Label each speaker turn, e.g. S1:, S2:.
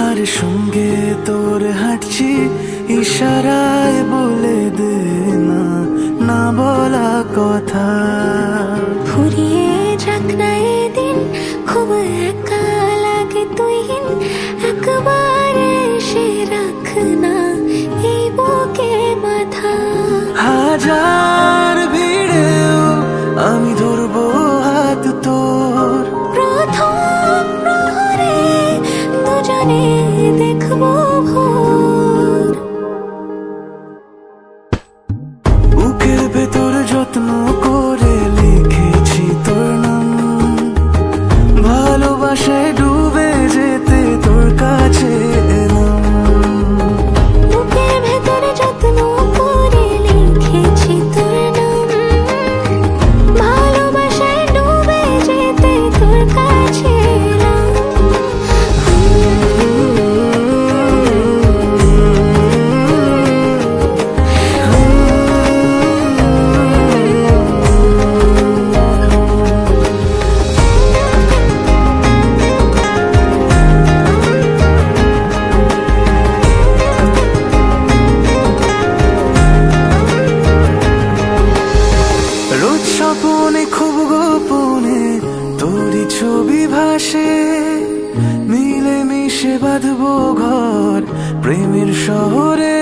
S1: আর সঙ্গে তোর হাঁটছি, ইশারায় বলে দে না না বলা কথা।
S2: ফুরিয়ে যাক না এদিন, খুব একা লাগে তুই একবার এসে রাখ না এই বুকে মাথা।
S1: হাজার ভিড়েও আমি ধরবো হাত তোর,
S2: প্রথম প্রহরে দুজনে দেখবো ভোর।
S1: বুকের ভেতর যত্ন করে লিখেছি তোর নাম, ভালোবাসায় ডুবে যেতে তোর কাছে এলাম।
S2: বুকের ভেতরে যত্ন করে লিখেছি তোর নাম, ভালোবাসায় ডুবে যেতে তোর কাছে এলাম।
S1: রোজ স্বপনে খুব গোপনে তোরই ছবি ভাসে, মিলে মিশে বাঁধবো ঘর প্রেমের শহরে।